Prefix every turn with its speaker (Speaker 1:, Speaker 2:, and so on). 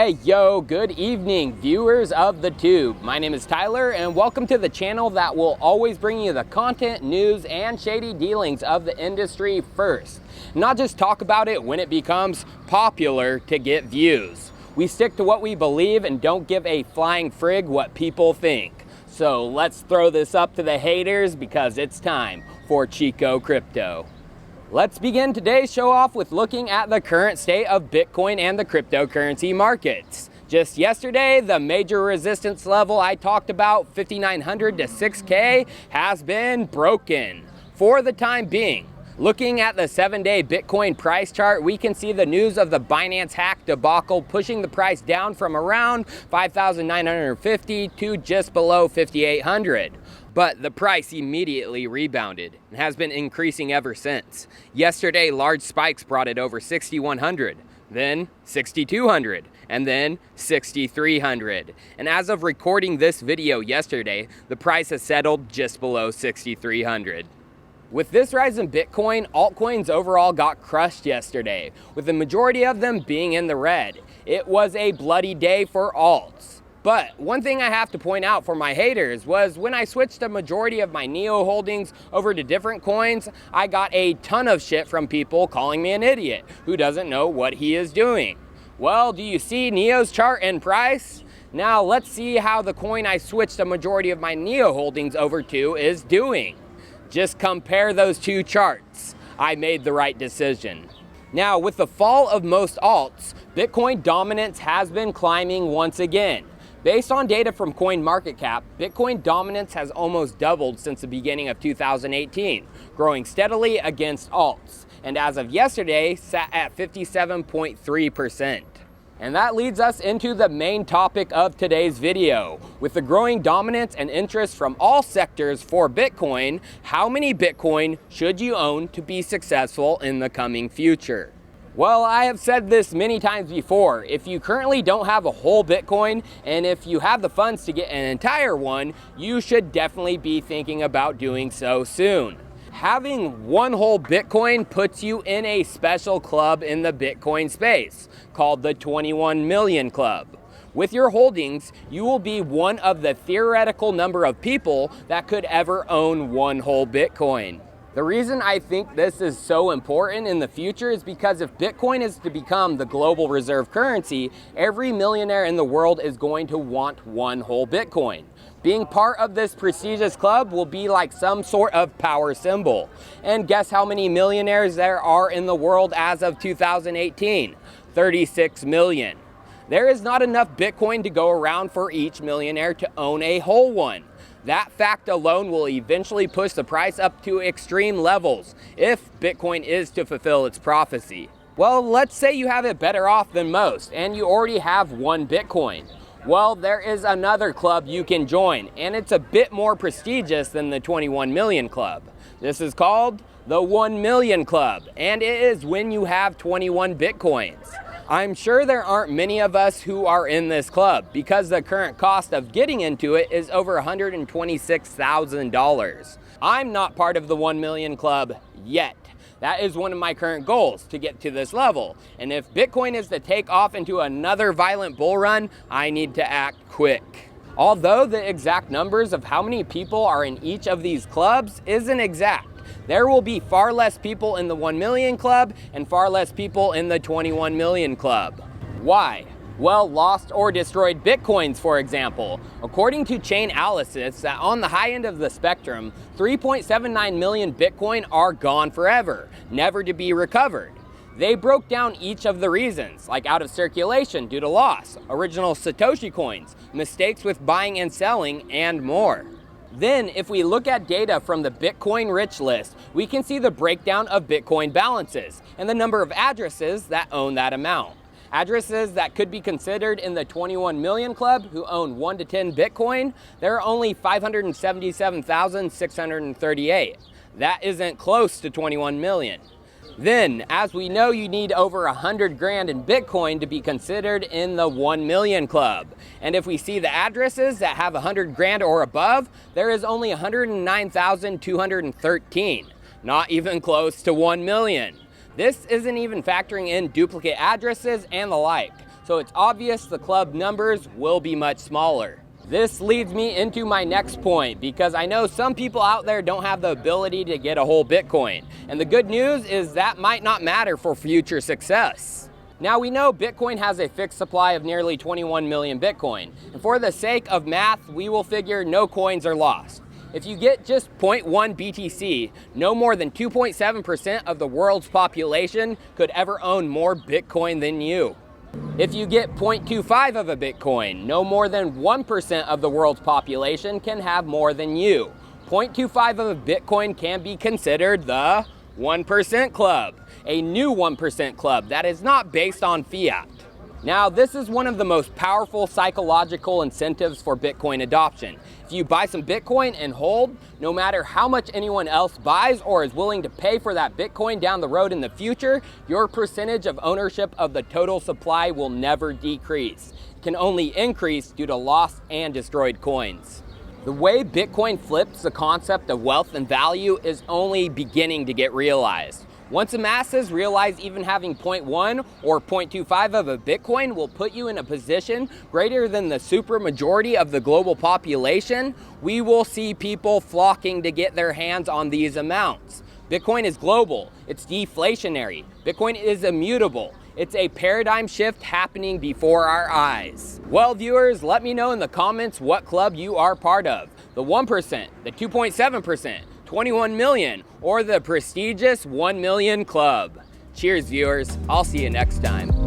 Speaker 1: Hey yo, good evening viewers of the tube. My name is Tyler and welcome to the channel that will always bring you the content, news, and shady dealings of the industry first. Not just talk about it when it becomes popular to get views. We stick to what we believe and don't give a flying frig what people think. So let's throw this up to the haters because it's time for Chico Crypto. Let's begin today's show off with looking at the current state of Bitcoin and the cryptocurrency markets. Just yesterday, the major resistance level I talked about, 5,900 to 6K, has been broken for the time being. Looking at the 7-day Bitcoin price chart, we can see the news of the Binance hack debacle pushing the price down from around 5,950 to just below 5,800. But the price immediately rebounded and has been increasing ever since. Yesterday, large spikes brought it over 6,100, then 6,200, and then 6,300. And as of recording this video yesterday, the price has settled just below 6,300. With this rise in Bitcoin, altcoins overall got crushed yesterday, with the majority of them being in the red. It was a bloody day for alts. But one thing I have to point out for my haters was when I switched a majority of my Neo holdings over to different coins, I got a ton of shit from people calling me an idiot who doesn't know what he is doing. Well, do you see Neo's chart and price? Now let's see how the coin I switched a majority of my Neo holdings over to is doing. Just compare those two charts. I made the right decision. Now, with the fall of most alts, Bitcoin dominance has been climbing once again. Based on data from CoinMarketCap, Bitcoin dominance has almost doubled since the beginning of 2018, growing steadily against alts, and as of yesterday, sat at 57.3%. And that leads us into the main topic of today's video. With the growing dominance and interest from all sectors for Bitcoin, how many Bitcoin should you own to be successful in the coming future? Well, I have said this many times before. If you currently don't have a whole Bitcoin, and if you have the funds to get an entire one, you should definitely be thinking about doing so soon. Having one whole Bitcoin puts you in a special club in the Bitcoin space called the 21 Million Club. With your holdings, you will be one of the theoretical number of people that could ever own one whole Bitcoin. The reason I think this is so important in the future is because if Bitcoin is to become the global reserve currency, every millionaire in the world is going to want one whole Bitcoin. Being part of this prestigious club will be like some sort of power symbol. And guess how many millionaires there are in the world as of 2018? 36 million. There is not enough Bitcoin to go around for each millionaire to own a whole one. That fact alone will eventually push the price up to extreme levels if Bitcoin is to fulfill its prophecy. Well, let's say you have it better off than most and you already have one Bitcoin. Well, there is another club you can join, and it's a bit more prestigious than the 21 Million Club. This is called the 1 Million Club, and it is when you have 21 Bitcoins. I'm sure there aren't many of us who are in this club because the current cost of getting into it is over $126,000. I'm not part of the 1 Million Club yet. That is one of my current goals, to get to this level. And if Bitcoin is to take off into another violent bull run, I need to act quick. Although the exact numbers of how many people are in each of these clubs isn't exact. There will be far less people in the 1 Million Club and far less people in the 21 Million Club. Why? Well, lost or destroyed Bitcoins, for example. According to Chainalysis, that on the high end of the spectrum, 3.79 million Bitcoin are gone forever, never to be recovered. They broke down each of the reasons, like out of circulation due to loss, original Satoshi coins, mistakes with buying and selling, and more. Then, if we look at data from the Bitcoin Rich List, we can see the breakdown of Bitcoin balances and the number of addresses that own that amount. Addresses that could be considered in the 21 Million Club who own 1 to 10 Bitcoin, there are only 577,638. That isn't close to 21 million. Then, as we know, you need over 100 grand in Bitcoin to be considered in the 1 Million Club. And if we see the addresses that have 100 grand or above, there is only 109,213. Not even close to 1 million. This isn't even factoring in duplicate addresses and the like. so it's obvious the club numbers will be much smaller. This leads me into my next point, because I know some people out there don't have the ability to get a whole Bitcoin. And the good news is that might not matter for future success. Now we know Bitcoin has a fixed supply of nearly 21 million Bitcoin. And for the sake of math, we will figure no coins are lost. If you get just 0.1 BTC, no more than 2.7% of the world's population could ever own more Bitcoin than you. If you get 0.25 of a Bitcoin, no more than 1% of the world's population can have more than you. 0.25 of a Bitcoin can be considered the 1% club, a new 1% club that is not based on fiat. Now, this is one of the most powerful psychological incentives for Bitcoin adoption. If you buy some Bitcoin and hold, no matter how much anyone else buys or is willing to pay for that Bitcoin down the road in the future, your percentage of ownership of the total supply will never decrease. It can only increase due to lost and destroyed coins. The way Bitcoin flips the concept of wealth and value is only beginning to get realized. Once the masses realize even having 0.1 or 0.25 of a Bitcoin will put you in a position greater than the supermajority of the global population, we will see people flocking to get their hands on these amounts. Bitcoin is global, it's deflationary, Bitcoin is immutable. It's a paradigm shift happening before our eyes. Well, viewers, let me know in the comments what club you are part of. The 1%, the 2.7%, 21 million, or the prestigious 1 million club. Cheers, viewers. I'll see you next time.